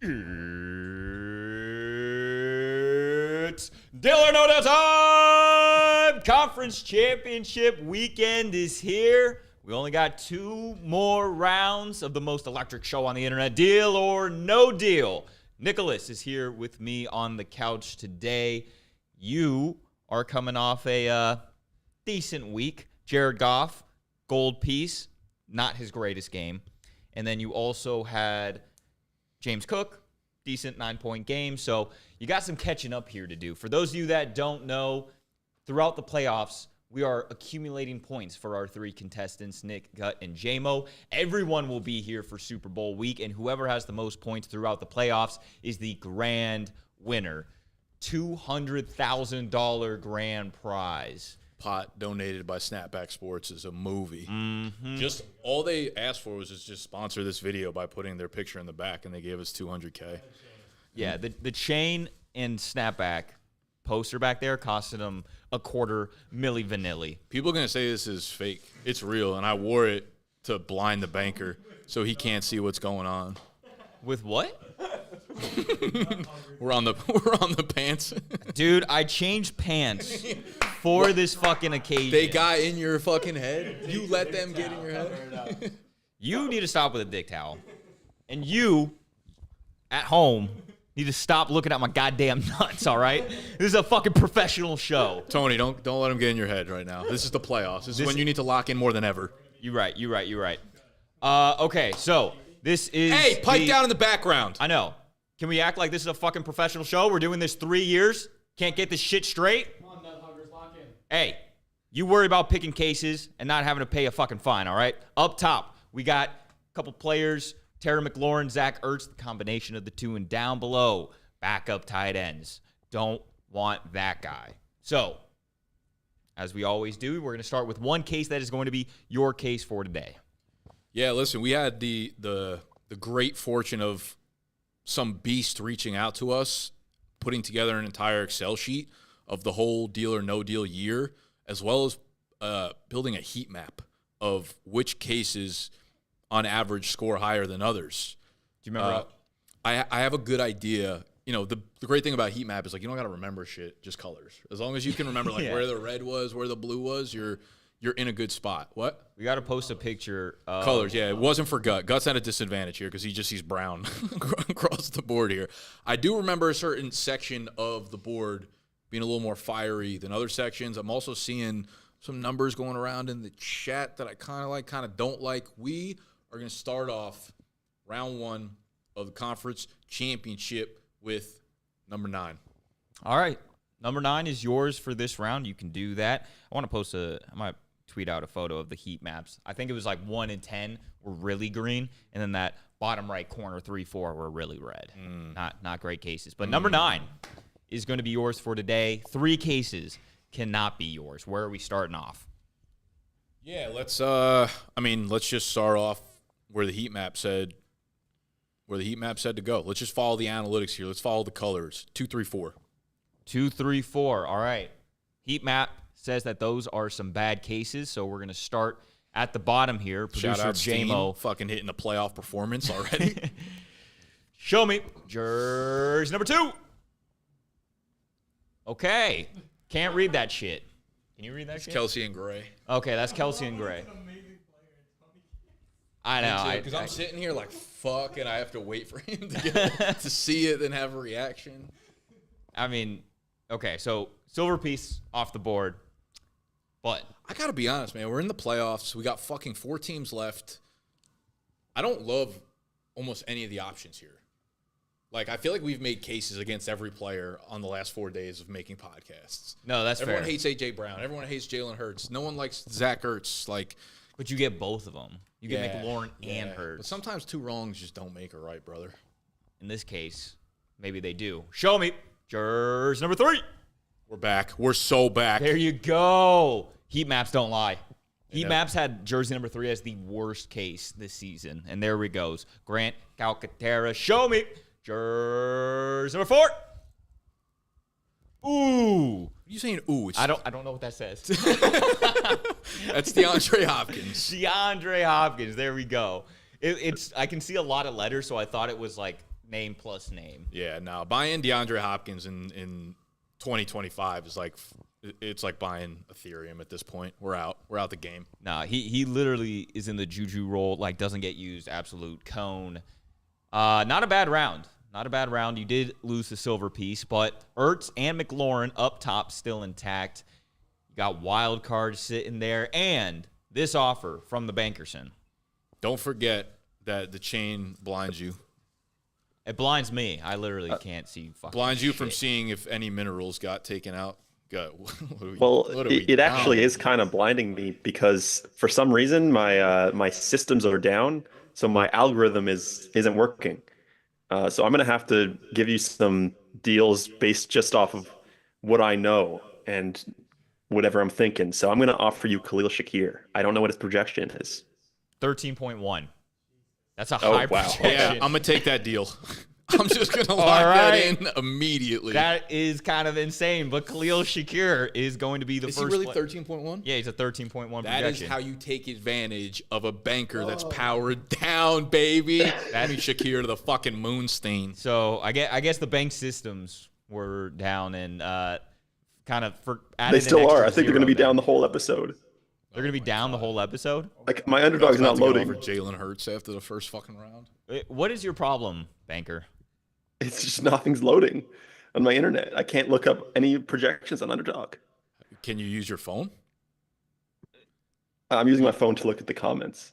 It's Deal or No Deal time! Conference championship weekend is here. We only got 2 more rounds of the most electric show on the internet, Deal or No Deal. Nicholas is here with me on the couch today. You are coming off a decent week. Jared Goff, gold piece, not his greatest game. And then you also had James Cook, decent 9-point game. So you got some catching up here to do. For those of you that don't know, throughout the playoffs, we are accumulating points for our 3 contestants, Nick, Gut, and JMO. Everyone will be here for Super Bowl week, and whoever has the most points throughout the playoffs is the grand winner. $200,000 grand prize. Pot donated by Snapback Sports is a movie. Mm-hmm. Just all they asked for was just sponsor this video by putting their picture in the back, and they gave us $200K. Yeah, the chain and Snapback poster back there costed them $250,000 vanilli. People are gonna say this is fake. It's real, and I wore it to blind the banker so he can't see what's going on. With what? We're on the pants. Dude, I changed pants for this fucking occasion. They got in your fucking head. You let them get in your head. You need to stop with a dick towel. And you, at home, need to stop looking at my goddamn nuts, all right? This is a fucking professional show. Tony, don't let him get in your head right now. This is the playoffs. This is when you need to lock in more than ever. You're right. Okay, so this is Hey, pipe down in the background. I know. Can we act like this is a fucking professional show? We're doing this 3 years. Can't get this shit straight? Come on, Nut Huggers, lock in. Hey, you worry about picking cases and not having to pay a fucking fine, all right? Up top, we got a couple players, Terry McLaurin, Zach Ertz, the combination of the two, and down below, backup tight ends. Don't want that guy. So, as we always do, we're going to start with one case that is going to be your case for today. Yeah, listen, we had the great fortune of some beast reaching out to us, putting together an entire Excel sheet of the whole Deal or No Deal year, as well as building a heat map of which cases on average score higher than others. Do you remember? I have a good idea. You know, the great thing about heat map is, like, you don't got to remember shit, just colors. As long as you can remember, like, Yeah. where the red was, where the blue was, you're in a good spot. What? We got to post a picture of Colors, yeah. It wasn't for Gut. Gut's at a disadvantage here because he just sees brown across the board here. I do remember a certain section of the board being a little more fiery than other sections. I'm also seeing some numbers going around in the chat that I kind of like, kind of don't like. We are going to start off round 1 of the conference championship with number 9. All right. Number 9 is yours for this round. You can do that. I want to I might tweet out a photo of the heat maps. I think it was like 1 and 10 were really green, and then that bottom right corner 3, 4 were really red. Not great cases. But number 9 is going to be yours for today. 3 cases cannot be yours. Where are we starting off? Yeah, let's just start off where the heat map said to go. Let's just follow the analytics here. Let's follow the colors. 2, 3, 4. 2, 3, 4. All right. Heat map says that those are some bad cases, so we're going to start at the bottom here. Shout Producer out Steam, JMO. fucking hitting a playoff performance already. Show me. Jersey number 2. Okay. Can't read that shit. Can you read that shit? Kelsey and Gray. Okay, that's Kelsey and Gray. I know. Because I'm sitting here like, fuck, and I have to wait for him to get to see it and have a reaction. I mean, okay, so silver piece off the board. But I got to be honest, man. We're in the playoffs. We got fucking 4 teams left. I don't love almost any of the options here. Like, I feel like we've made cases against every player on the last 4 days of making podcasts. no, that's Everyone fair. hates A.J. Brown. Everyone hates Jalen Hurts. No one likes Zach Ertz. Like, But you get both of them. You get yeah, McLaurin yeah. and But Hurts. sometimes 2 wrongs just don't make a right, brother. In this case, maybe they do. Show me. Jersey number 3. We're back. We're so back. There you go. Heat maps don't lie. Heat Yeah. maps had jersey number 3 as the worst case this season. And there we goes. Grant Calcaterra. Show me. Jersey number 4. Ooh. What are you saying? Ooh, it's, I don't know what that says. that's DeAndre Hopkins. DeAndre Hopkins. There we go. It's I can see a lot of letters, so I thought it was like name plus name. Yeah, no, buying DeAndre Hopkins in 2025 is like it's like buying Ethereum at this point. We're out the game. Nah, he literally is in the Juju role, like doesn't get used, absolute cone. Not a bad round. Not a bad round. You did lose the silver piece, but Ertz and McLaurin up top still intact. You got wild cards sitting there, and this offer from the Bankerson. Don't forget that the chain blinds you. It blinds me. I literally can't see fucking Blinds you shit. from seeing if any minerals got taken out. It actually is kind of blinding me because for some reason my systems are down, so my algorithm isn't working. So I'm gonna have to give you some deals based just off of what I know and whatever I'm thinking. So I'm gonna offer you Khalil Shakir. I don't know what his projection is. 13.1. That's a high wow. projection. Yeah, I'm gonna take that deal. I'm just gonna lock that in immediately. That is kind of insane, but Khalil Shakir is going to be the is first. he really 13.1? Yeah, he's a 13.1 That projection. is how you take advantage of a banker that's powered down, baby. That means Shakir to the fucking moon stain. So I guess the bank systems were down and kind of for added They an still extra are. I think they're gonna zero be there. down the whole episode. They're gonna be down the whole episode. Like my underdog's not loading. Over Jalen Hurts after the first fucking round. What is your problem, banker? It's just nothing's loading on my internet. I can't look up any projections on Underdog. Can you use your phone? I'm using my phone to look at the comments.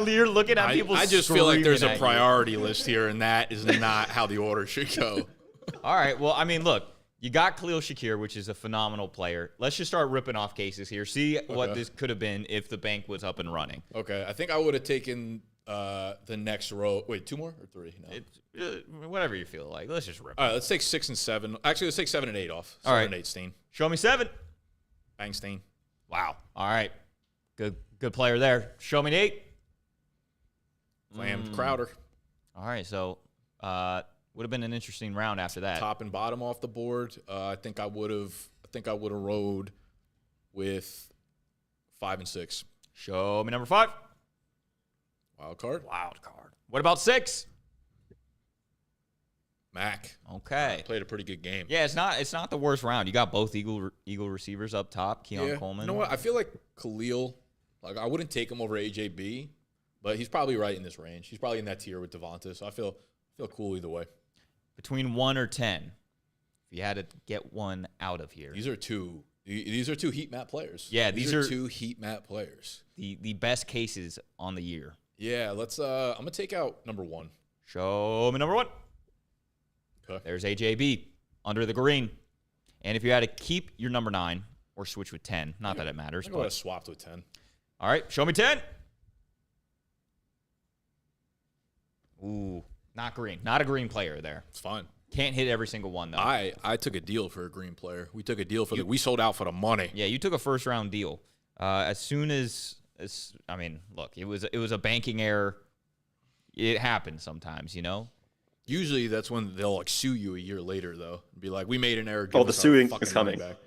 You're looking at people. I just feel like there's screaming a at priority list here, and that is not how the order should go. you. All right. Well, I mean, look, you got Khalil Shakir, which is a phenomenal player. Let's just start ripping off cases here. See what this could have been if the bank was up and running. Okay, I think I would have taken the next row. Wait, 2 more or 3? No. Whatever you feel like. Let's just rip. All right, let's take 6 and 7. Actually, let's take 7 and 8 off. 7 All right. and 8, Steen. Show me 7. Bang, Steen. Wow. All right. Good player there. Show me 8. Slammed Crowder. All right. So would have been an interesting round after that. Top and bottom off the board. I think I would have rode with 5 and 6. Show me number 5. Wild card. Wild card. What about 6? Mac. Okay. Played a pretty good game. Yeah, it's not the worst round. You got both Eagle receivers up top. Keon Coleman. You know what? I feel like Khalil. Like I wouldn't take him over AJB, but he's probably right in this range. He's probably in that tier with Devonta. So I feel cool either way. Between 1 or 10, if you had to get one out of here. These are two heat map players. Yeah, these are 2 heat map players. The best cases on the year. Yeah, let's. I'm gonna take out number 1. Show me number 1. Okay. There's AJB under the green. And if you had to keep your number 9 or switch with 10, not that it matters. I would have swapped with 10. All right, show me 10. Ooh, not green. Not a green player there. It's fine. Can't hit every single one, though. I took a deal for a green player. We took a deal for we sold out for the money. Yeah, you took a first-round deal. As soon as I mean, look, it was a banking error. It happens sometimes, you know? Usually that's when they'll like sue you a year later, though. Be like, we made an error. Oh, the suing is coming. Back.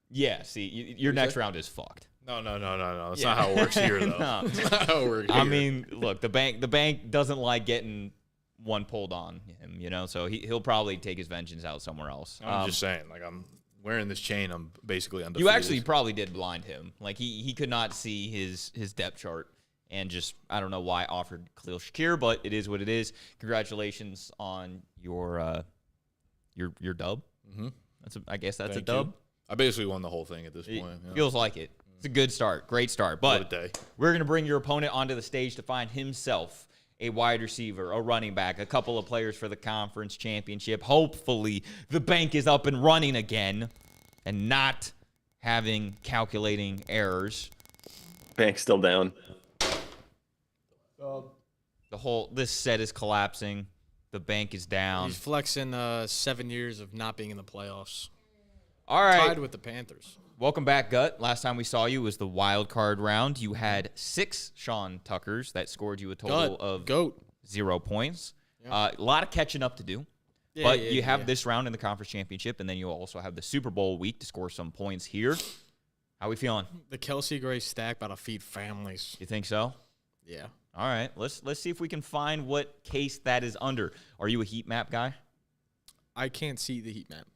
Yeah, see, your next round is fucked. No. That's not how it works here, though. No. That's not how it works here. I mean, look, the bank doesn't like getting one pulled on him, you know, so he'll probably take his vengeance out somewhere else. I'm just saying, like, I'm wearing this chain. I'm basically undefeated. You actually probably did blind him. Like, he could not see his depth chart. And just, I don't know why I offered Khalil Shakir, but it is what it is. Congratulations on your dub. Mm-hmm. I guess that's Thank a dub. you. I basically won the whole thing at this point. Yeah. Feels like it. It's a good start. Great start. What a But day. we're going to bring your opponent onto the stage to find himself a wide receiver, a running back, a couple of players for the conference championship. Hopefully the bank is up and running again and not having calculating errors. Bank's still down. This set is collapsing. The bank is down. He's flexing 7 years of not being in the playoffs. All right. Tied with the Panthers. Welcome back, Gut. Last time we saw you was the wild card round. You had 6 Sean Tuckers that scored you a total of GOAT. 0 points. Yeah. A lot of catching up to do. But you have this round in the conference championship, and then you'll also have the Super Bowl week to score some points here. How we feeling? The Kelsey Gray stack about to feed families. You think so? Yeah. All right, let's see if we can find what case that is under. Are you a heat map guy? I can't see the heat map.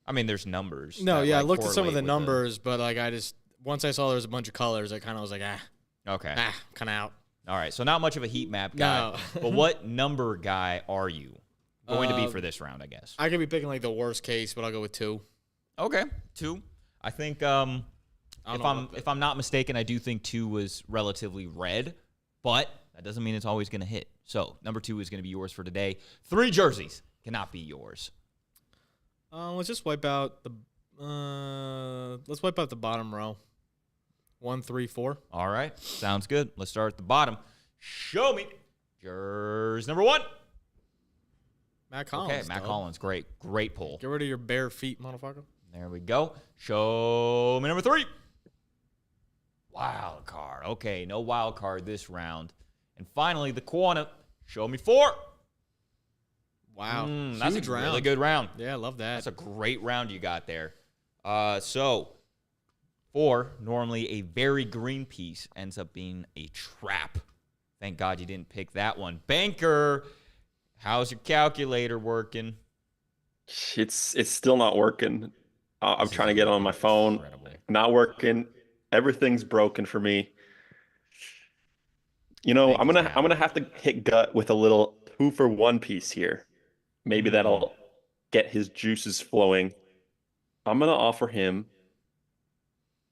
I mean, there's numbers. No, that, yeah, I like, looked at some of the correlate with numbers, but like once I saw there was a bunch of colors, I kind of was like, Okay. kind of out. All right, so not much of a heat map guy. No. But what number guy are you going to be for this round, I guess? I could be picking like the worst case, but I'll go with 2. Okay, 2. I think if I'm not mistaken, I do think 2 was relatively red, but that doesn't mean it's always going to hit. So number 2 is going to be yours for today. 3 jerseys cannot be yours. Let's just wipe out the bottom row. 1, 3, 4. All right, sounds good. Let's start at the bottom. Show me jersey number 1. Matt Collins. Okay, Matt Collins, great pull. Get rid of your bare feet, motherfucker. There we go. Show me number 3. Wild card. Okay, no wild card this round. And finally, the corner. Show me 4. Wow, that's huge a round. really good round. Yeah, I love that. That's a great round you got there. So 4, normally a very green piece, ends up being a trap. Thank God you didn't pick that one. Banker, how's your calculator working? It's still not working. I'm trying to get on my phone. Incredible. Not working. Everything's broken for me. You know, I'm gonna have to hit gut with a little 2 for 1 piece here. Maybe that'll get his juices flowing. I'm gonna offer him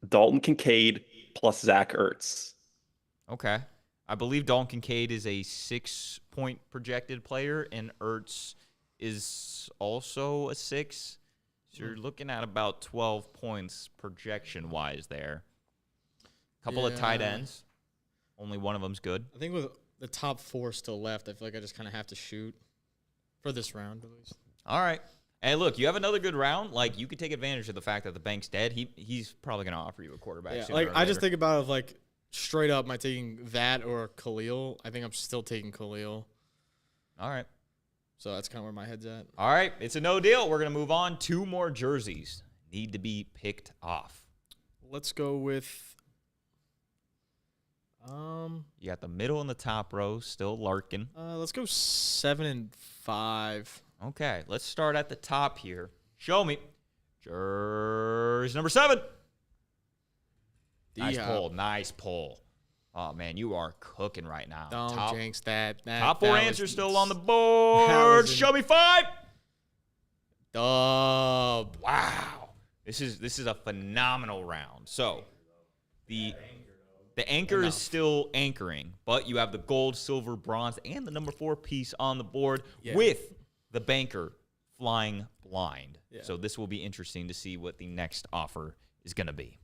Dalton Kincaid plus Zach Ertz. Okay. I believe Dalton Kincaid is a 6-point projected player, and Ertz is also a 6. So you're looking at about 12 points projection-wise there. Couple of tight ends. Only one of them's good. I think with the top 4 still left, I feel like I just kind of have to shoot for this round at least. All right. Hey, look, you have another good round. Like, you could take advantage of the fact that the bank's dead. He's probably going to offer you a quarterback. Yeah, sooner like or I just later. think about it like straight up, am I taking that or Khalil? I think I'm still taking Khalil. All right. So that's kind of where my head's at. All right. It's a no deal. We're going to move on. 2 more jerseys need to be picked off. Let's go with You got the middle and the top row still lurking. let's go 7 and 5. Okay, let's start at the top here. Show me. Jersey number 7. Nice pull. Nice pull. Oh, man, you are cooking right now. Don't jinx that. Top 4 answers still on the board. Show me 5. Dub. Wow. This is a phenomenal round. So, the anchor is still anchoring, but you have the gold, silver, bronze, and the number 4 piece on the board with the banker flying blind. Yeah. So this will be interesting to see what the next offer is going to be.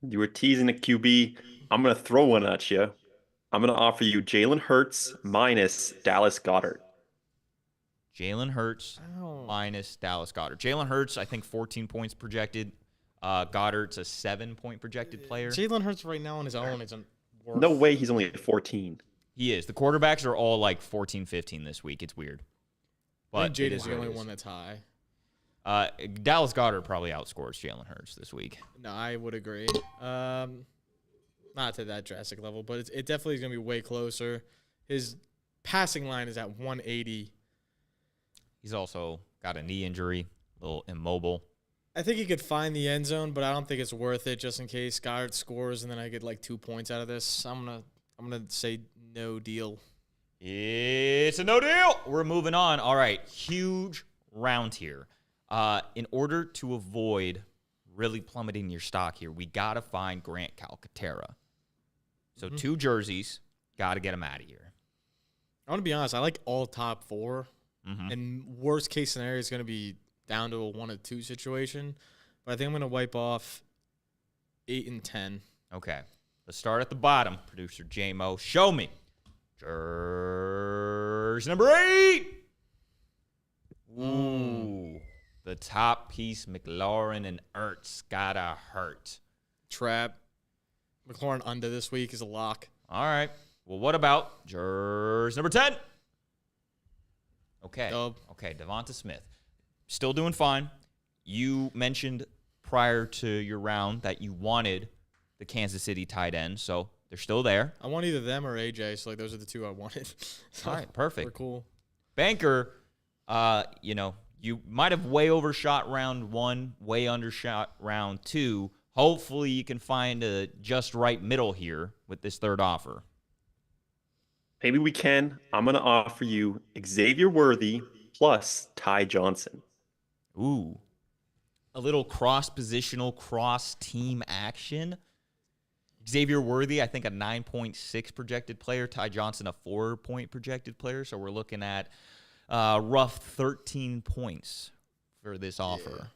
You were teasing the QB. I'm going to throw one at you. I'm going to offer you Jalen Hurts minus Dallas Goedert. Jalen Hurts minus Dallas Goedert. Jalen Hurts, I think 14 points projected. Goddard's a 7-point projected player. Jalen Hurts right now on his own isn't worth. No way he's only at 14. He is. The quarterbacks are all like 14, 15 this week. It's weird. But Jaden's the only one that's high. Dallas Goedert probably outscores Jalen Hurts this week. No, I would agree. Not to that drastic level, but it definitely is going to be way closer. His passing line is at 180. He's also got a knee injury, a little immobile. I think he could find the end zone, but I don't think it's worth it just in case Goddard scores and then I get like 2 points out of this. I'm gonna say no deal. It's a no deal. We're moving on. All right, huge round here. In order to avoid really plummeting your stock here, we got to find Grant Calcaterra. So 2 jerseys, got to get him out of here. I want to be honest. I like all top 4. And worst case scenario is going to be down to a 1 or 2 situation. But I think I'm going to wipe off 8 and 10. Okay. Let's start at the bottom. Producer J-Mo, show me. Jersey number 8. Ooh. The top piece, McLaurin and Ertz, gotta hurt. Trap. McLaurin under this week is a lock. All right. Well, what about jersey number 10? Okay. Dub. Okay, Devonta Smith. Still doing fine. You mentioned prior to your round that you wanted the Kansas City tight end, so They're still there. I want either them or AJ, so like those are the two I wanted. So All right, perfect. we're cool. Banker, you might have way overshot round 1, way undershot round 2. Hopefully you can find a just right middle here with this third offer. Maybe we can. I'm going to offer you Xavier Worthy plus Ty Johnson. Ooh. A little cross-positional, cross-team action. Xavier Worthy, I think a 9.6 projected player. Ty Johnson, a 4-point projected player. So we're looking at rough 13 points for this offer.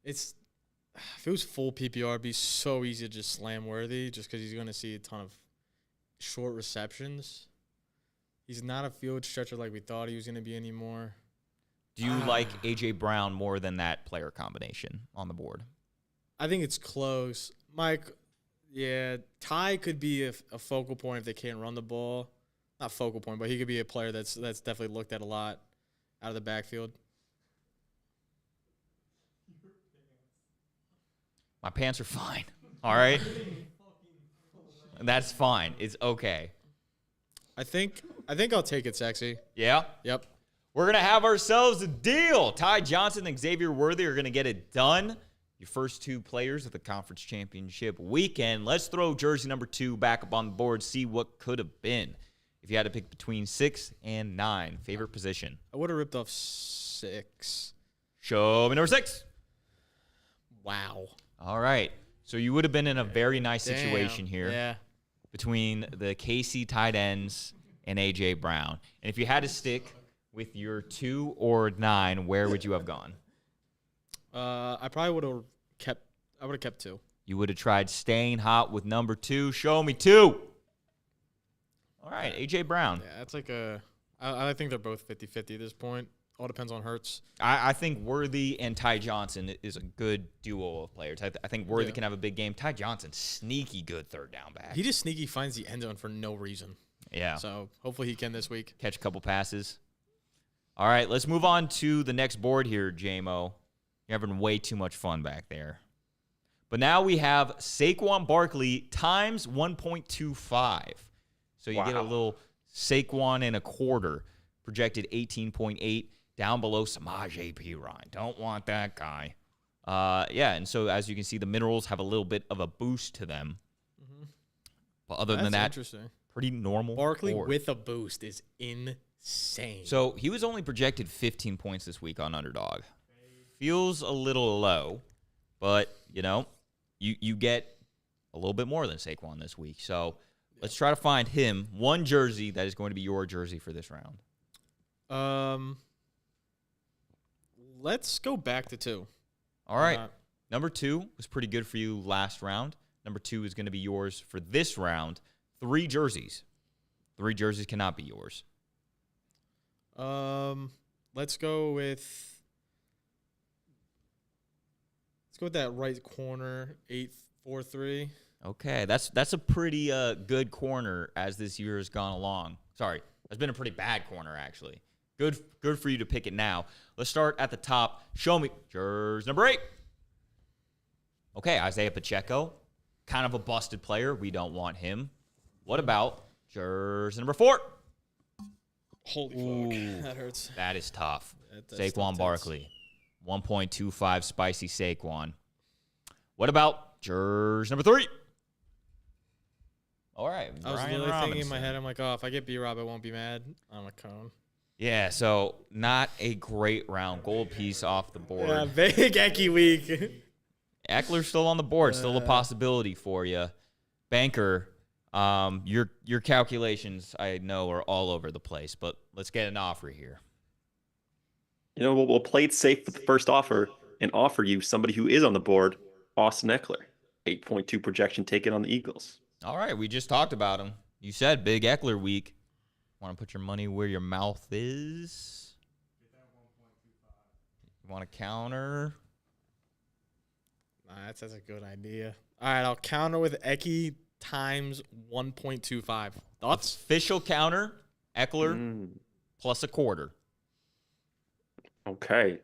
Yeah. If it was full PPR, it'd be so easy to just slam Worthy just because he's going to see a ton of short receptions. He's not a field stretcher like we thought he was going to be anymore. Do you like A.J. Brown more than that player combination on the board? I think it's close. Mike, yeah, Ty could be a focal point if they can't run the ball. Not focal point, but he could be a player that's definitely looked at a lot out of the backfield. My pants are fine. All right? That's fine. It's okay. I think I'll take it, Sexy. Yeah? Yep. We're going to have ourselves a deal. Ty Johnson and Xavier Worthy are going to get it done. Your first 2 players of the conference championship weekend. Let's throw jersey number 2 back up on the board, see what could have been. If you had to pick between 6 and 9, favorite position. I would have ripped off 6. Show me number 6. Wow. All right. So you would have been in a very nice situation here. Yeah. Between the KC tight ends and A.J. Brown. And if you had to stick with your 2 or 9, where would you have gone? I probably would have kept 2. You would have tried staying hot with number 2. Show me 2. All right, A.J. Brown. Yeah, that's like I think they're both 50-50 at this point. All depends on Hurts. I think Worthy and Ty Johnson is a good duo of players. I think Worthy can have a big game. Ty Johnson, sneaky good third down back. He just sneaky finds the end zone for no reason. Yeah. So hopefully he can this week. Catch a couple passes. All right, let's move on to the next board here, JMO. You're having way too much fun back there. But now we have Saquon Barkley times 1.25. So you get a little Saquon and a quarter, projected 18.8, down below Samaj A.P. Ryan. Don't want that guy. And so as you can see, the minerals have a little bit of a boost to them. Mm-hmm. But other than that, pretty normal. Barkley with a boost is insane. So he was only projected 15 points this week on Underdog. Feels a little low, but, you get a little bit more than Saquon this week. So let's try to find him one jersey that is going to be your jersey for this round. Let's go back to 2. All right. Number 2 was pretty good for you last round. Number 2 is going to be yours for this round. 3 jerseys. 3 jerseys cannot be yours. Let's go with that right corner, 8-4-3. Okay, that's a pretty good corner as this year has gone along. Sorry, that's been a pretty bad corner actually. Good for you to pick it now. Let's start at the top. Show me jersey number 8. Okay, Isaiah Pacheco, kind of a busted player. We don't want him. What about jersey number 4? Holy fuck, that hurts. That is tough. That's Saquon Barkley, 1.25 spicy Saquon. What about jersey number 3? All right, I was literally thinking in my head, I'm like, oh, if I get B-Rob, I won't be mad. I'm a cone. Yeah, so not a great round. Gold piece off the board. Yeah, big Ecky week. Eckler's still on the board, still a possibility for you. Banker, your calculations, I know, are all over the place, but let's get an offer here. We'll play it safe with the first offer and offer you somebody who is on the board, Austin Eckler. 8.2 projection taken on the Eagles. All right, we just talked about him. You said big Eckler week. Want to put your money where your mouth is? You want to counter? That's a good idea. All right, I'll counter with Ecky times 1.25. Thoughts? Official counter, Eckler plus a quarter. Okay.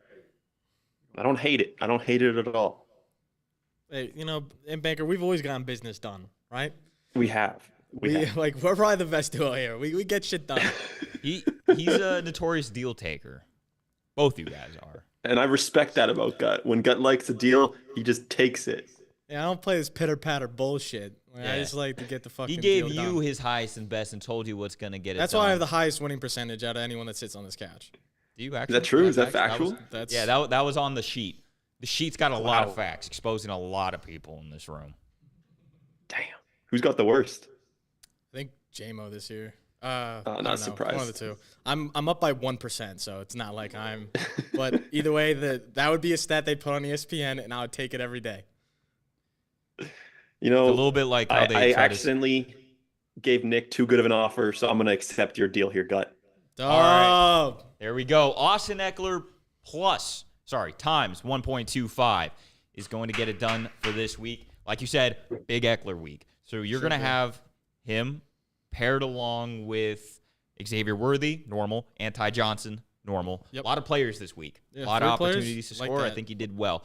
I don't hate it. I don't hate it at all. Hey, in Banker, we've always gotten business done, right? We have. Like, we're probably the best duo here. We get shit done. He's a notorious deal taker. Both you guys are. And I respect that about Gut. When Gut likes a deal, he just takes it. Yeah, I don't play this pitter-patter bullshit. Like, Yeah. I just like to get the fucking He gave deal you done. his highest and best and told you what's going to get it That's done. why I have the highest winning percentage out of anyone that sits on this couch. Do you actually? Is that true? Is that factual? That's That was on the sheet. The sheet's got a lot of facts, exposing a lot of people in this room. Damn. Who's got the worst? I think JMO this year. I don't not know, surprised. One of the two. I'm up by 1%, so it's not like I'm. But either way, that would be a stat they put on ESPN, and I would take it every day. You know, It's a little bit like how I accidentally gave Nick too good of an offer, so I'm going to accept your deal here, Gut. All right. There we go. Austin Eckler times 1.25 is going to get it done for this week. Like you said, big Eckler week. So you're going to have him paired along with Xavier Worthy, normal, Anti Johnson, normal. Yep. A lot of players this week. Yeah, a lot of 3 players opportunities to like score. I that. think he did well.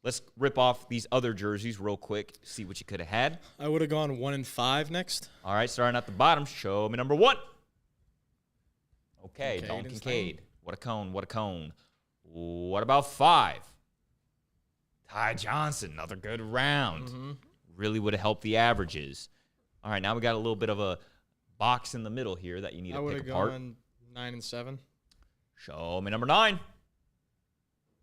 Let's rip off these other jerseys real quick, see what you could have had. I would have gone 1 and 5 next. All right, starting at the bottom, show me number 1. Okay, Dalton Kincaid. Kincaid. What a cone, what a cone. What about 5? Ty Johnson, another good round. Mm-hmm. Really would have helped the averages. All right, now we got a little bit of a box in the middle here that you need I to would pick have apart. gone 9 and 7. Show me number 9.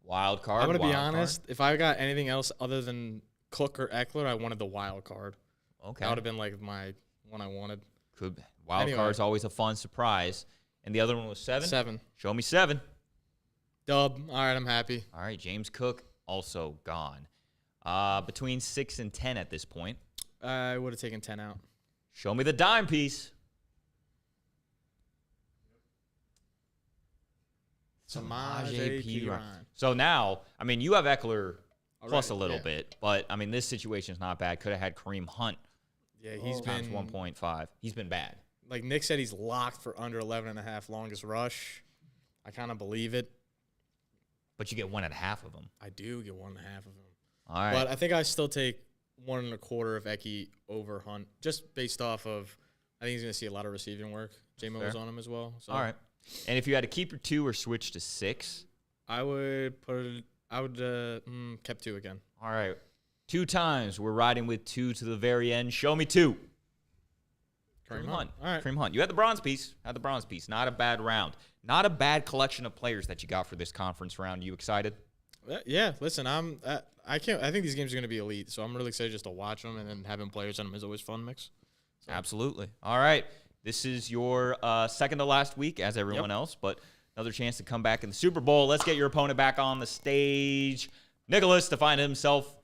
Wild card. I'm gonna be wild card. honest. If I got anything else other than Cook or Eckler, I wanted the wild card. Okay. That would have been like my one I wanted. Wild Anyway. card's always a fun surprise. And the other one was 7? 7. Show me 7. Dub. All right, I'm happy. All right, James Cook also gone. Between 6 and 10 at this point. I would have taken 10 out. Show me the dime piece. Samaje Perine. So now, I mean, you have Eckler plus a Already, little yeah. bit, but I mean, this situation is not bad. Could have had Kareem Hunt Yeah, he's times been 1.5. He's been bad. like Nick said. He's locked for under 11.5 longest rush. I kind of believe it. But you get 1.5 of them. I do get 1.5 of him, All right. but I think I still take 1.25 of Eki over Hunt, just based off of. I think he's gonna see a lot of receiving work. J-Mo was Fair. on him as well. So All right. And if you had to keep your 2 or switch to 6, I would put it. I would kept 2 again. all right. 2 times. We're riding with 2 to the very end. Show me 2. Kareem Hunt. All right. Kareem Hunt. You had the bronze piece. Not a bad round. Not a bad collection of players that you got for this conference round. You excited? Yeah. Listen, I can't. I think these games are gonna be elite, so I'm really excited just to watch them, and then having players on them is always fun mix. So. Absolutely. All right. This is your second to last week, as everyone else, but another chance to come back in the Super Bowl. Let's get your opponent back on the stage. Nicholas to find himself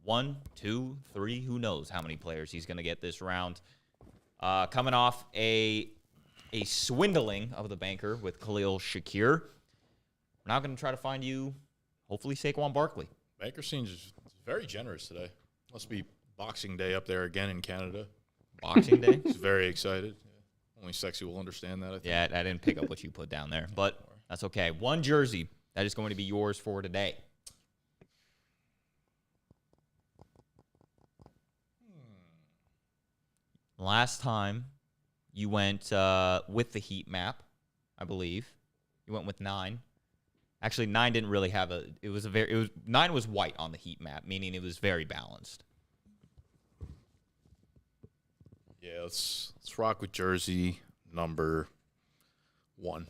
1, 2, 3. Who knows how many players he's going to get this round. Coming off a swindling of the banker with Khalil Shakir. We're now going to try to find you, hopefully, Saquon Barkley. Banker seems very generous today. Must be Boxing Day up there again in Canada. Boxing Day? He's very excited. Yeah. Only sexy will understand that, I think. Yeah, I didn't pick up what you put down there, but that's okay. 1 jersey that is going to be yours for today. Last time you went with the heat map, I believe. You went with 9. Actually, 9 didn't really have 9 was white on the heat map, meaning it was very balanced. Yeah, let's rock with jersey number 1.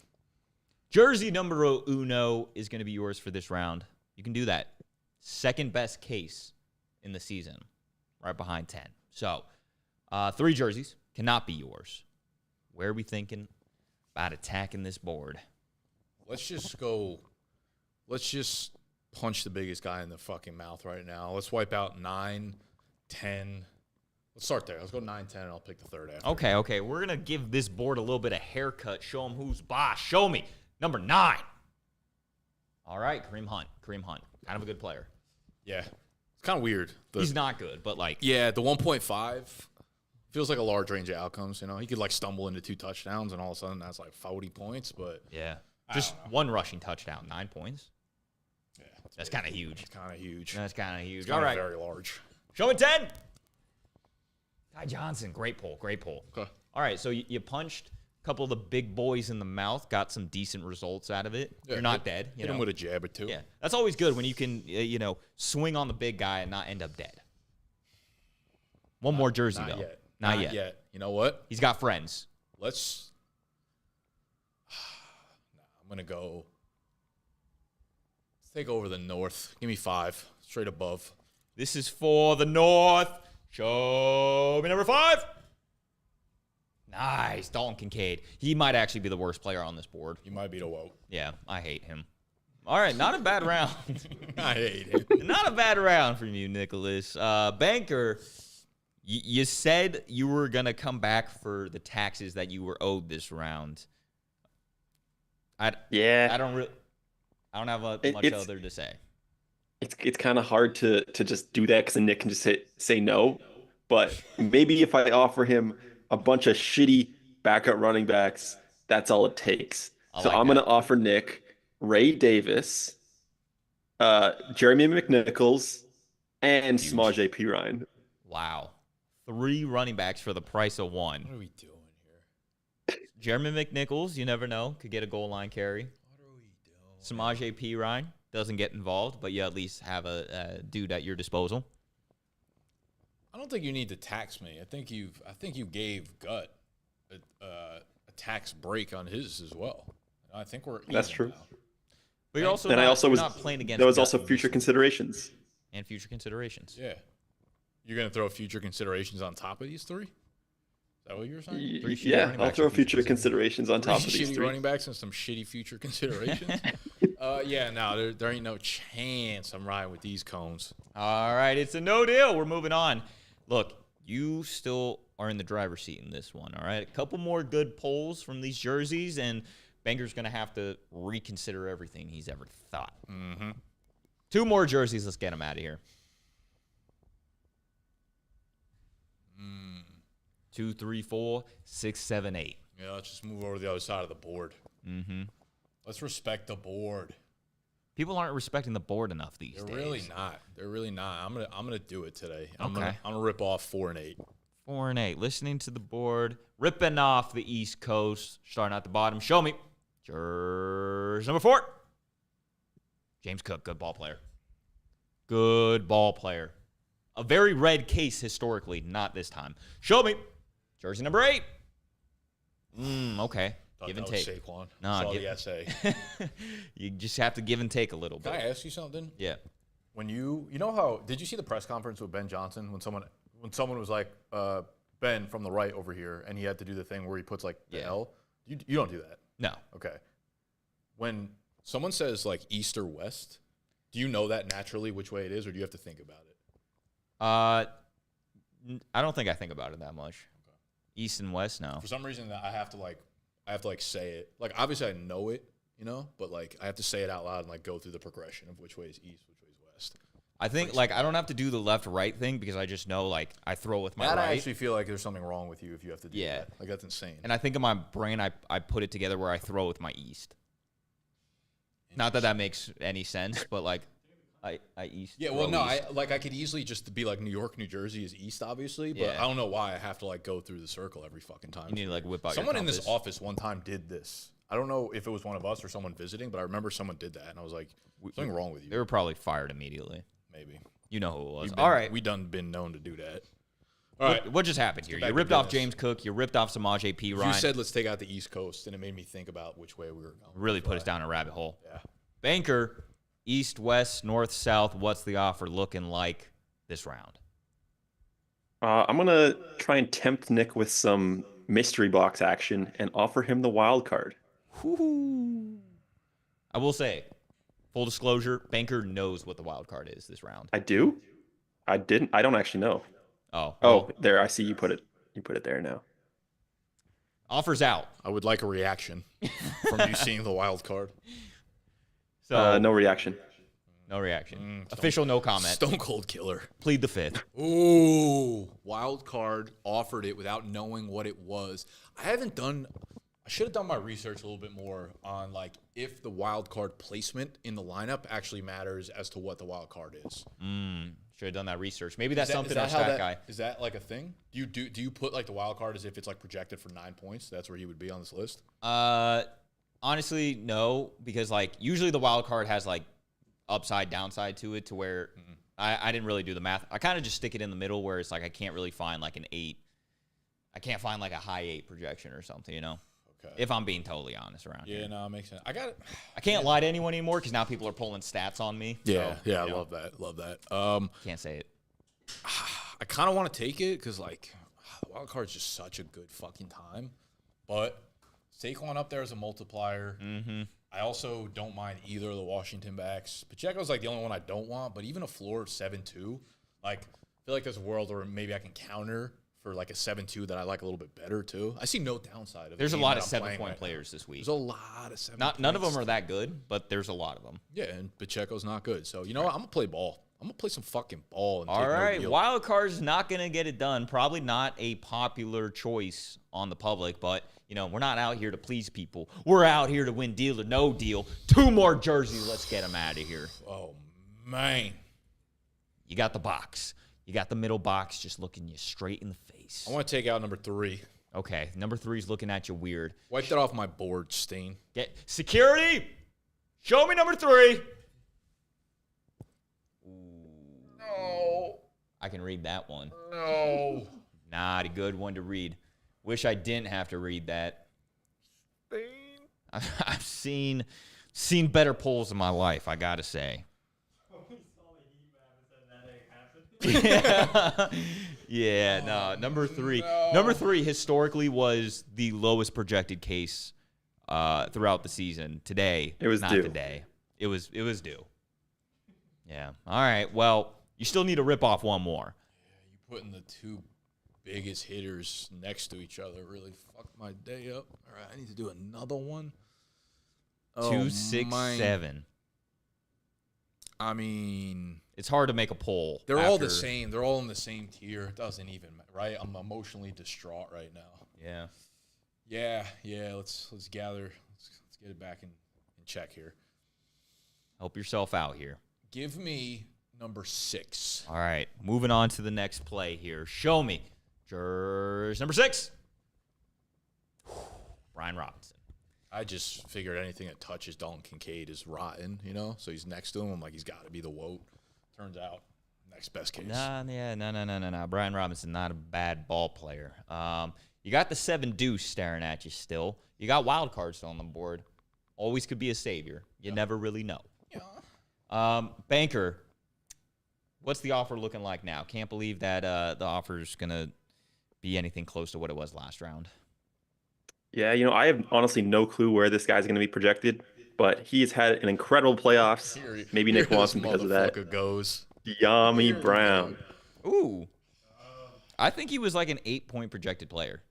Jersey number uno is going to be yours for this round. You can do that. Second best case in the season, right behind 10. So, 3 jerseys cannot be yours. Where are we thinking about attacking this board? Let's just punch the biggest guy in the fucking mouth right now. Let's wipe out 9, 10. Let's start there. Let's go 9, 10, and I'll pick the third after. Okay. We're going to give this board a little bit of haircut. Show them who's boss. Show me. Number 9. All right, Kareem Hunt. Kind of a good player. Yeah. It's kind of weird. He's not good, but like. Yeah, the 1.5 feels like a large range of outcomes. You know, he could like stumble into 2 touchdowns, and all of a sudden that's like 40 points. But Yeah. Just 1 rushing touchdown, 9 points. yeah, That's kind of huge. It's kind of huge. That's kind of huge. It's All kinda right. very large. Show me 10. Ty Johnson, great pull, great pull. Okay. All right, so you punched a couple of the big boys in the mouth, got some decent results out of it. Yeah, You're not dead. Hit him with a jab or two. Yeah, that's always good when you can, swing on the big guy and not end up dead. One more jersey, Not though. yet. Not yet. You know what? He's got friends. Let's. I'm gonna go. Let's take over the North. Give me 5, straight above. This is for the North. Show me number 5. Nice. Dalton Kincaid. He might actually be the worst player on this board. You might be the woke. Yeah, I hate him. All right, not a bad round. I hate him. Not a bad round from you, Nicholas. Banker, you said you were going to come back for the taxes that you were owed this round. I don't have much other to say. It's kind of hard to just do that because then Nick can just say no. But maybe if I offer him a bunch of shitty backup running backs, that's all it takes. I'm going to offer Nick Ray Davis, Jeremy McNichols, and Samaje Perine. Wow. 3 running backs for the price of 1. What are we doing here? Jeremy McNichols, you never know, could get a goal line carry. What are we doing? Samaje Perine doesn't get involved, but you at least have a dude at your disposal. I don't think you need to tax me. I think you gave Gut a tax break on his as well. I think we're even. That's true. Now. But you're also not playing against. There was also future considerations. And future considerations. Yeah. You're going to throw future considerations on top of these 3? Is that what you were saying? Yeah, I'll throw future considerations on top of these 3. Running backs and some shitty future considerations. There ain't no chance I'm riding with these cones. All right, it's a no deal. We're moving on. Look, you still are in the driver's seat in this one, all right? A couple more good polls from these jerseys, and Banger's going to have to reconsider everything he's ever thought. Mm-hmm. 2 more jerseys. Let's get him out of here. 2, 3, 4, 6, 7, 8. Yeah, let's just move over to the other side of the board. Mm-hmm. Let's respect the board. People aren't respecting the board enough these days. They're really not. I'm gonna do it today. I'm Okay. gonna rip off 4 and 8. 4 and 8. Listening to the board, ripping off the East Coast, starting at the bottom. Show me. Jersey number 4. James Cook, good ball player. Good ball player. A very red case historically, not this time. Show me. Jersey number 8. Okay. Give and take. Saquon. No, the essay. You just have to give and take a little bit. Can I ask you something? Yeah. When you know how did you see the press conference with Ben Johnson when someone was like Ben from the right over here and he had to do the thing where he puts like the L? You don't do that. No. Okay. When someone says like east or west, do you know that naturally which way it is, or do you have to think about it? I don't think I think about it that much. Okay. East and west, no. For some reason, I have to say it. Like obviously, I know it, but like I have to say it out loud and like go through the progression of which way is east, which way is west. I think like I don't have to do the left-right thing because I just know like I throw with my right. I actually feel like there's something wrong with you if you have to do that. Like that's insane. And I think in my brain, I put it together where I throw with my east. Not that makes any sense, but like. I east. Yeah, well, no, east. I could easily just be like New York, New Jersey is east, obviously, but I don't know why I have to like go through the circle every fucking time. You need to like whip out. Someone in this office one time did this. I don't know if it was one of us or someone visiting, but I remember someone did that, and I was like, something wrong with you. They were probably fired immediately. Maybe. You know who it was. All right, we done been known to do that. All right, what just happened here? You ripped off James Cook. You ripped off Samaje Perine. You said let's take out the East Coast, and it made me think about which way we were going. Really put us down a rabbit hole. Yeah. Banker. East, west, north, south, what's the offer looking like this round? I'm going to try and tempt Nick with some mystery box action and offer him the wild card. Woo-hoo. I will say, full disclosure, Banker knows what the wild card is this round. I do? I don't actually know. Oh. Well, there, I see you put it. You put it there now. Offers out. I would like a reaction from you seeing the wild card. So, no reaction. No reaction. Official no comment. Stone Cold Killer. Plead the fifth. Ooh. Wild card, offered it without knowing what it was. I should have done my research a little bit more on like if the wild card placement in the lineup actually matters as to what the wild card is. Should have done that research. Maybe that's something our stat guy. Is that like a thing? Do you put like the wild card as if it's like projected for 9 points? That's where he would be on this list. Honestly, no, because like usually the wild card has like upside downside to it to where I didn't really do the math. I kind of just stick it in the middle where it's like I can't really find like an 8. I can't find like a high 8 projection or something, you know. Okay. If I'm being totally honest around here. Yeah, no, it makes sense. I got it. I can't lie to anyone anymore because now people are pulling stats on me. Yeah, so, I love that. Can't say it. I kind of want to take it because, like, the wild card's just such a good fucking time. But Saquon up there as a multiplier. Mm-hmm. I also don't mind either of the Washington backs. Pacheco's, like, the only one I don't want. But even a floor of 7-2, like, I feel like there's a world where maybe I can counter for like a 7-2 that I like a little bit better too. I see no downside of it. There's a lot of 7-point players this week. There's a lot of 7 None of them are that good, but there's a lot of them. Yeah, and Pacheco's not good. So, you know what? I'm going to play ball. I'm going to play some fucking ball. And all right, wild card's not going to get it done. Probably not a popular choice on the public, but, you know, we're not out here to please people. We're out here to win deal or no deal. 2 more jerseys. Let's get them out of here. Oh, man. You got the box. You got the middle box just looking you straight in the face. I want to take out number 3. Okay, number 3's looking at you weird. Wipe that off my board, Stain. Get security. Show me number 3. No. I can read that one. No. Not a good one to read. Wish I didn't have to read that. Stain. I've seen better polls in my life, I gotta say. Yeah, no. Number 3. No. Number 3 historically was the lowest projected case throughout the season. Today, it was not due. today. It was due. Yeah. All right. Well, you still need to rip off one more. Yeah, you putting the 2 biggest hitters next to each other really fucked my day up. All right, I need to do another one. 2, 6, 7. I mean, it's hard to make a poll. They're all the same. They're all in the same tier. It doesn't even matter, right? I'm emotionally distraught right now. Yeah. Let's gather. Let's get it back in check here. Help yourself out here. Give me number 6. All right, moving on to the next play here. Show me. Jersey number 6. Brian Robinson. I just figured anything that touches Dalton Kincaid is rotten, you know? So he's next to him. I'm like, he's got to be the WOT. Turns out, next best case. No. Brian Robinson, not a bad ball player. You got the 7 deuce staring at you still. You got wild cards on the board. Always could be a savior. You never really know. Yeah. Banker, what's the offer looking like now? Can't believe that the offer's going to be anything close to what it was last round. Yeah, you know, I have honestly no clue where this guy's going to be projected, but he's had an incredible playoffs. Maybe Nick wants him because of that. Goes. Yummy Brown. Ooh. I think he was like an 8-point projected player.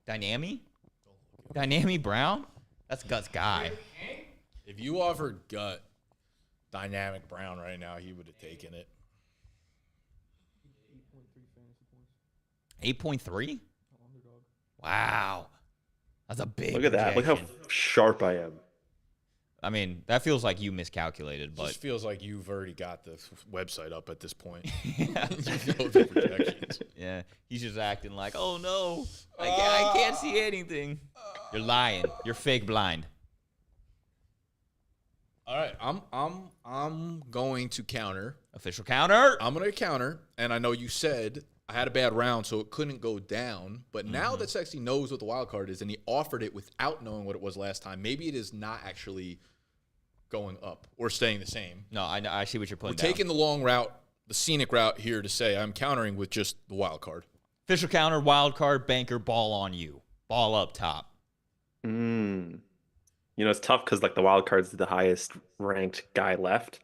Dynami Brown? That's Gut's guy. If you offered Gut Dynamic Brown right now, he would have taken it. 8.3? Wow. That's a big Look at that. Look how sharp I am. I mean, that feels like you miscalculated, but it just feels like you've already got the website up at this point. Yeah. You know the projections. Yeah, he's just acting like, oh no, I can't see anything. You're lying. You're fake blind. All right, I'm going to counter. Official counter. I'm going to counter, and I know you said I had a bad round, so it couldn't go down. But now that Sexy knows what the wild card is, and he offered it without knowing what it was last time, maybe it is not actually going up or staying the same. No, I see what you're putting We're down. taking the long route, the scenic route here to say I'm countering with just the wild card. Official counter, wild card, banker, ball on you. Ball up top. You know, it's tough because like the wild card's the highest ranked guy left.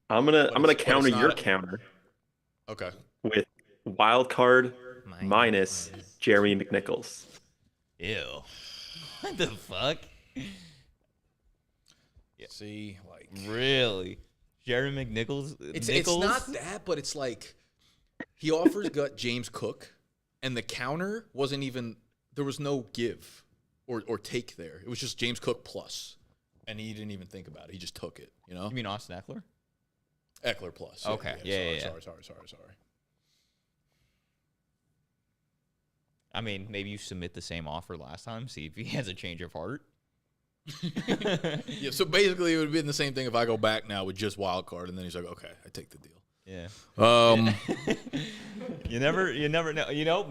I'm gonna counter your counter. Okay. With wild card minus Jeremy McNichols. Ew. What the fuck? Yeah. See, like really, Jeremy McNichols. It's not that, but it's like he offers Gut James Cook, and the counter wasn't even there was no give or take there. It was just James Cook plus, and he didn't even think about it. He just took it. You know? You mean Austin Eckler? Eckler plus. Okay. Yeah. Sorry. I mean, maybe you submit the same offer last time, see if he has a change of heart. Yeah, so basically it would have been the same thing if I go back now with just wild card, and then he's like, okay, I take the deal. Yeah. Yeah. You never know. You know,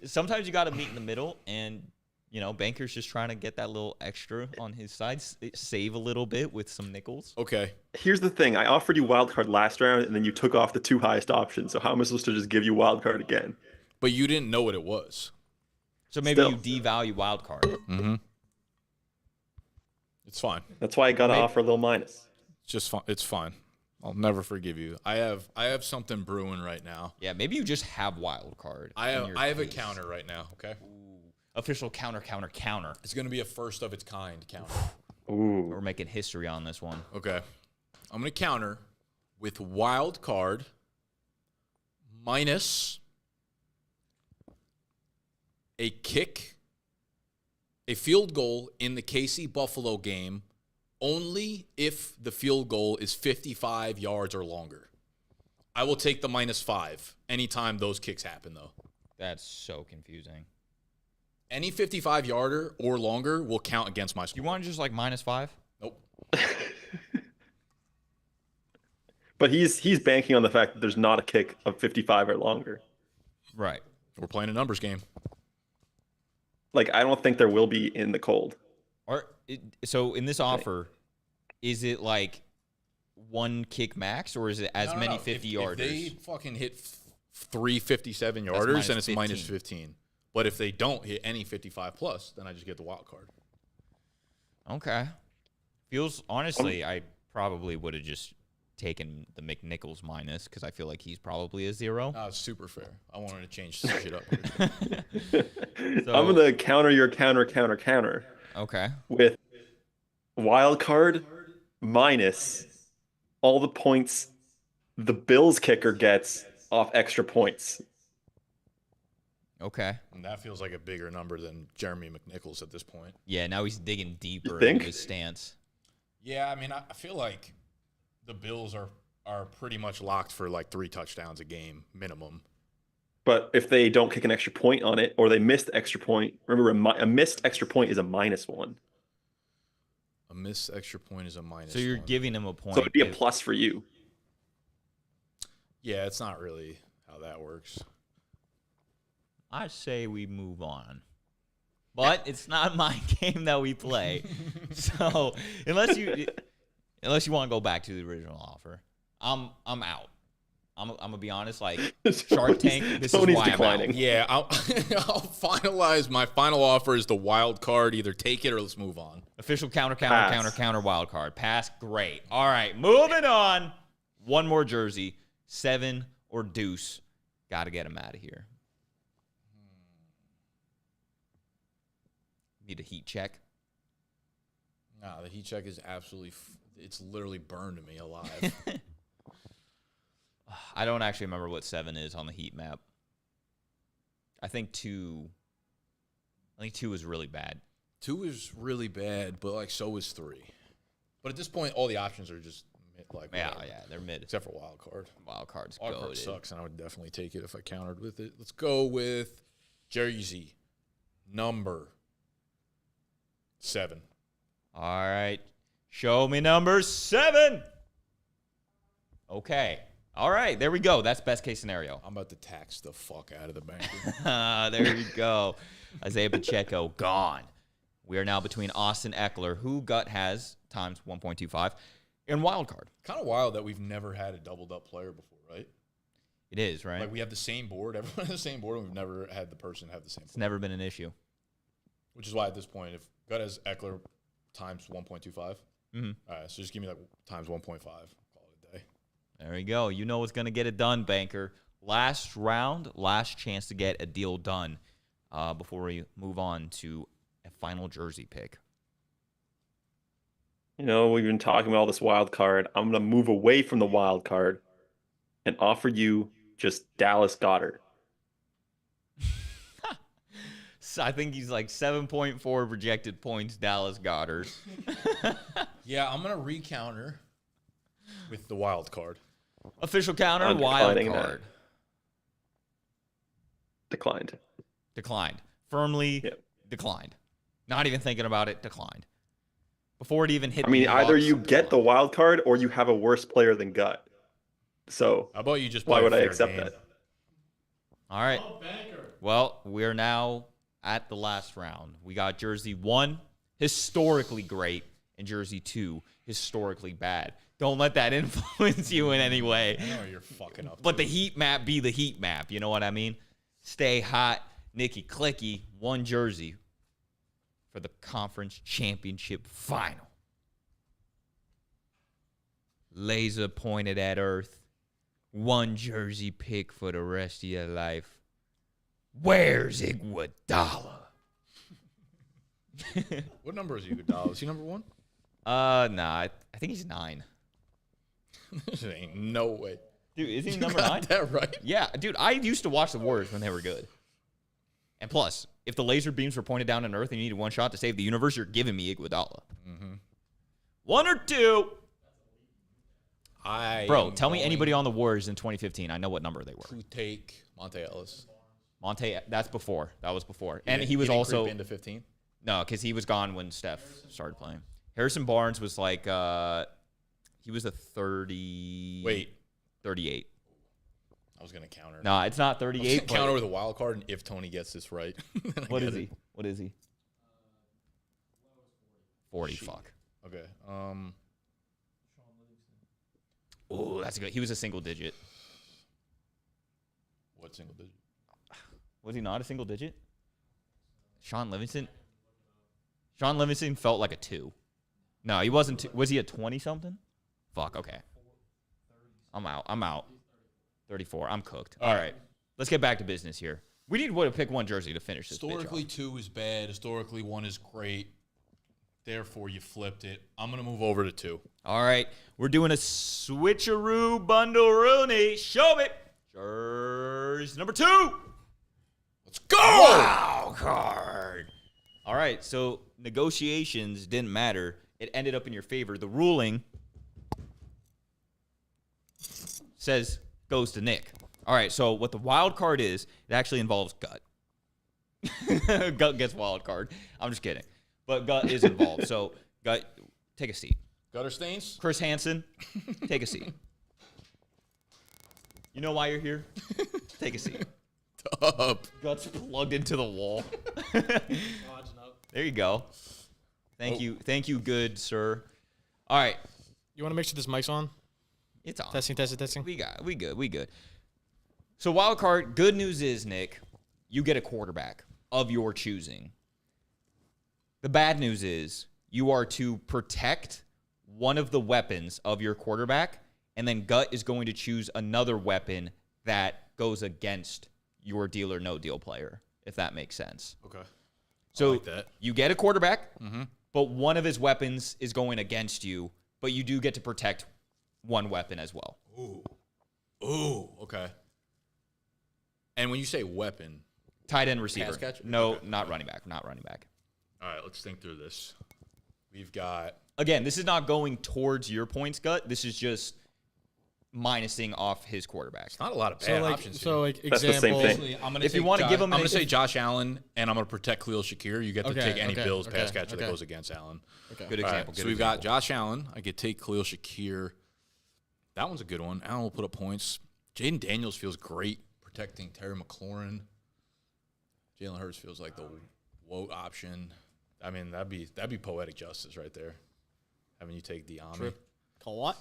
sometimes you got to meet in the middle, and you know, Banker's just trying to get that little extra on his side, save a little bit with some nickels. Okay. Here's the thing: I offered you wild card last round, and then you took off the 2 highest options. So how am I supposed to just give you wild card again? But you didn't know what it was. So maybe Still. you devalue wild card. Mm-hmm. It's fine. That's why I got to offer a little minus. It's just fine. It's fine. I'll never forgive you. I have something brewing right now. Yeah, maybe you just have wild card. I have a counter right now. Okay. Ooh, official counter. It's gonna be a first of its kind counter. Ooh. We're making history on this one. Okay. I'm gonna counter with wild card minus a kick, a field goal in the KC Buffalo game, only if the field goal is 55 yards or longer. I will take the -5 anytime those kicks happen, though. That's so confusing. Any 55-yarder or longer will count against my score. You want just like -5? Nope. But he's banking on the fact that there's not a kick of 55 or longer. Right. We're playing a numbers game. Like, I don't think there will be in the cold. So in this offer, is it like 1 kick max, or is it as many 50-yarders? If they fucking hit 3 57-yarders, then it's -15. But if they don't hit any 55+, then I just get the wild card. Okay. Feels, honestly, I probably would have just taken the McNichols minus, because I feel like he's probably a 0. It's super fair. I wanted to change this shit up. I'm going to counter your counter. Okay. With wild card minus all the points the Bills kicker gets off extra points. Okay. And that feels like a bigger number than Jeremy McNichols at this point. Yeah, now he's digging deeper think? into his stance. Yeah, I mean, I feel like the Bills are pretty much locked for like 3 touchdowns a game minimum. But if they don't kick an extra point on it, or they missed the extra point, remember a missed extra point is a -1. A missed extra point is a -1. So you're giving him a point. So it'd be a plus for you. Yeah, it's not really how that works. I say we move on. But it's not my game that we play. So unless you want to go back to the original offer, I'm out. I'm gonna be honest. Like Shark Tank, this Tony's is why declining. I'm out. Yeah, I'll finalize. My final offer is the wild card. Either take it or let's move on. Official counter, Pass. counter, wild card. Pass, great. All right, moving on. One more jersey, 7 or deuce. Got to get him out of here. Need a heat check. Nah, the heat check is absolutely. It's literally burned me alive. I don't actually remember what 7 is on the heat map. I think 2 is really bad. 2 is really bad, but like so is 3. But at this point, all the options are just like Yeah, whatever, they're mid. except for wild card. Wild card's Wild card goated. sucks, and I would definitely take it if I countered with it. Let's go with jersey number 7. All right. Show me number 7. Okay. All right. There we go. That's best case scenario. I'm about to tax the fuck out of the bank. There you go. Isaiah Pacheco, gone. We are now between Austin Eckler, who Gut has times 1.25, and wild card. Kind of wild that we've never had a doubled up player before, right? It is, right? Like we have the same board, everyone has the same board, and we've never had the person have the same board. It's never been an issue. Which is why at this point, if Gut has Eckler times 1.25, Mm-hmm. all right, so just give me like times 1.5. Call it a day. There you go. You know what's going to get it done, banker. Last round, last chance to get a deal done before we move on to a final jersey pick. You know, we've been talking about all this wild card. I'm going to move away from the wild card and offer you just Dallas Goedert. I think he's like 7.4 projected points, Dallas Goedert. Yeah, I'm going to re-counter with the wild card. Official counter, I'm wild declining card. Declined. Declined. Firmly declined. Not even thinking about it, declined. Before it even hit I mean, the either Bucks, you get the wild card or you have a worse player than Gut. So How about you just why play a would I fair accept game? that? All right. Well, we're now at the last round. We got Jersey 1, historically great, and Jersey 2, historically bad. Don't let that influence you in any way. I know you're fucking up. But the heat map be the heat map. You know what I mean? Stay hot. Nicky Clicky, 1 Jersey for the conference championship final. Laser pointed at Earth. 1 Jersey pick for the rest of your life. Where's Iguodala? What number is Iguodala? Is he number 1? Nah, I think he's 9. This ain't no way. Dude, is he You number got 9? that right? Yeah, dude, I used to watch the Warriors when they were good. And plus, if the laser beams were pointed down on Earth and you needed 1 shot to save the universe, you're giving me Iguodala. 1 or 2. Bro, tell me anybody on the Warriors in 2015. I know what number they were. To take Monte Ellis. That's before. That was before. He And didn't- he was didn't also creep into 15. no, because he was gone when Steph started playing. Harrison Barnes was like he was a 38. I was gonna counter. No, it's not I was 38. gonna counter with a wild card, and if Tony gets this right, then I What get is it. he? What is he? 40. Shit. Fuck. Okay. Oh, that's good. He was a single digit. What single digit? Was he not a single digit? Sean Livingston? Sean Livingston felt like a 2. No, he wasn't. Was he a 20-something? Fuck, okay. I'm out. 34. I'm cooked. All right. Let's get back to business here. We need to pick 1 jersey to finish this bitch Historically, off. 2 is bad. Historically, 1 is great. Therefore, you flipped it. I'm gonna move over to 2. All right. We're doing a switcheroo bundle Rooney. Show it. Jersey number 2. Let's go. Wow card. All right, so negotiations didn't matter. It ended up in your favor. The ruling says goes to Nick. All right, so what the wild card is, it actually involves Gut. Gut gets wild card. I'm just kidding. But Gut is involved. So, Gut, take a seat. Gutter stains. Chris Hansen, take a seat. You know why you're here? Take a seat. Up. Gut's plugged into the wall. There you go. Thank you, good sir. All right, You want to make sure this mic's on? it's on. Testing. We good. So wild card. Good news is, Nick, you get a quarterback of your choosing. The bad news is you are to protect one of the weapons of your quarterback, and then Gut is going to choose another weapon that goes against your deal or no deal player, if that makes sense. Okay. So like that. you get a quarterback, but one of his weapons is going against you, but you do get to protect one weapon as well. Ooh. Okay. And when you say weapon, Tight end receiver. Pass catcher? No, Okay. not running back. all right, let's think through this. We've got Again, this is not going towards your points, Gut. This is just minusing off his quarterback. not a lot of bad So options here. That's the same example. thing. I'm gonna If you take wanna give him I'm an- gonna say Josh Allen, and I'm gonna protect Khalil Shakir. You get to Okay, take any okay, Bills okay, pass catcher that okay. goes against Allen. Okay. Good All right, example. so good we've got example. Josh Allen. I could take Khalil Shakir. That one's a good one. Allen will put up points. Jaden Daniels feels great protecting Terry McLaurin. Jalen Hurts feels like the woat option. I mean, that'd be poetic justice right there. Having you take Diami. Call what?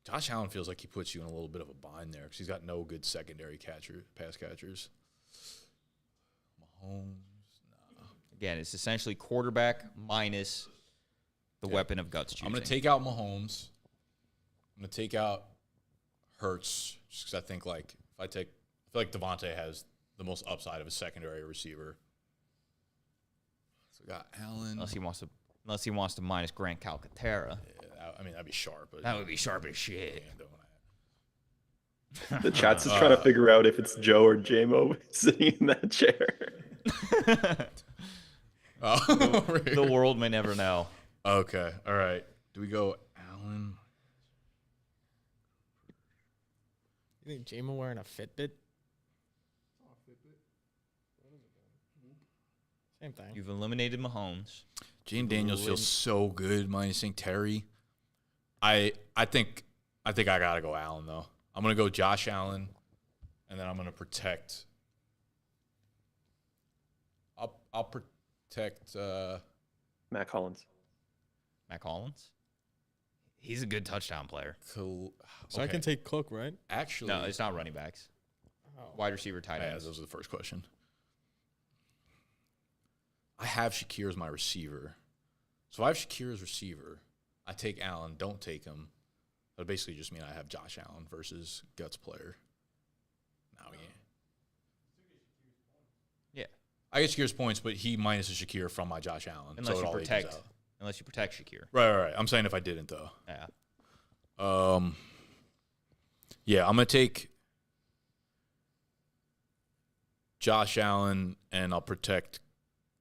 Josh Allen feels like he puts you in a little bit of a bind there because he's got no good secondary pass catchers. Mahomes. Again, it's essentially quarterback minus the weapon of Gut's choosing. I'm going to take out Mahomes. I'm going to take out Hurts just because I think I feel like Devontae has the most upside of a secondary receiver. So we got Allen. unless he wants to minus Grant Calcaterra. Yeah, I mean, that'd be sharp. But That would be sharp as shit. ain't doing The chat's just trying to figure out if it's Joe or JMO sitting in that chair. The world may never know. Okay. All right. Do we go Allen? You think Jamo wearing a Fitbit? Same thing. You've eliminated Mahomes. Gene Daniels feels so good minusing Terry. I think I gotta go Allen though. I'm gonna go Josh Allen, and then I'm gonna protect. I'll protect Matt Collins. Matt Collins? He's a good touchdown player. So I can take Cook, right? Actually, No, it's not running backs. Wide receiver, tight yeah, ends. that was the first question. I have Shakir as my receiver. So if I have Shakir as receiver, I take Allen, don't take him. That basically just mean I have Josh Allen versus Guts player. Now, Yeah. I get Shakir's points, but he minuses Shakir from my Josh Allen. Unless so it you all protect. evens out. Unless you protect Shakir. Right. I'm saying if I didn't, though. Yeah. Yeah, I'm going to take Josh Allen, and I'll protect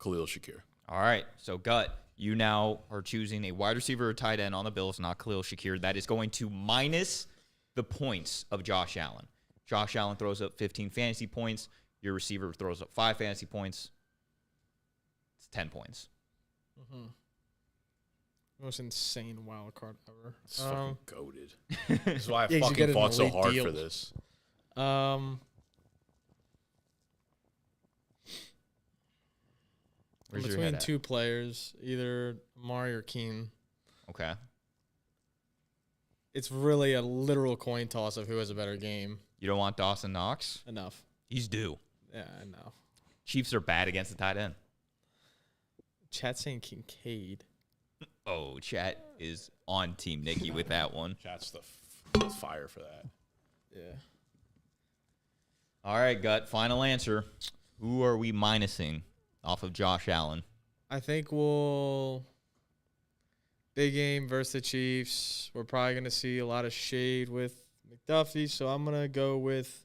Khalil Shakir. All right. So, Gut, you now are choosing a wide receiver or tight end on the Bills, not Khalil Shakir. That is going to minus the points of Josh Allen. Josh Allen throws up 15 fantasy points. Your receiver throws up 5 fantasy points. It's 10 points. Mm-hmm. Most insane wild card ever. It's fucking goated. This is why I Yeah, 'cause you get fucking an fought so elite hard deal. for this. Where's your Between head at? two players, either Amari or Keen. Okay. It's really a literal coin toss of who has a better game. You don't want Dawson Knox? Enough. He's due. Yeah, I know. Chiefs are bad against the tight end. Chat saying Kincaid. Oh, chat is on Team Nikki with that one. Chat's the fire for that. Yeah. All right, Gut, final answer. Who are we minusing off of Josh Allen? I think we'll big game versus the Chiefs. We're probably going to see a lot of shade with McDuffie, so I'm going to go with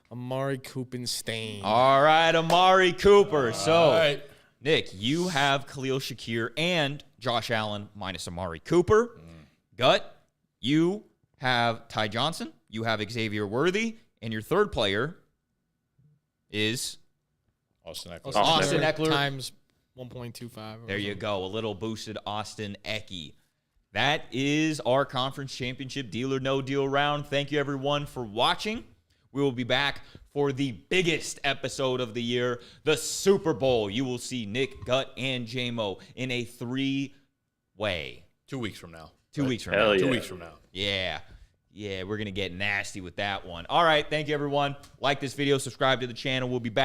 Amari Coopenstein. All right, Amari Cooper. So, All right. Nick, you have Khalil Shakir and Josh Allen minus Amari Cooper. Gut, you have Ty Johnson. You have Xavier Worthy. And your third player is Austin Eckler. Austin Eckler. Times 1.25. There you go. A little boosted Austin Eckey. That is our conference championship deal or no deal round. Thank you, everyone, for watching. We will be back for the biggest episode of the year, the Super Bowl. You will see Nick, Gut, and JMO in a 3-way. 2 weeks from now. 2 weeks from now. Hell yeah. 2 weeks from now. Yeah. Yeah, we're going to get nasty with that one. All right. Thank you, everyone. Like this video. Subscribe to the channel. We'll be back.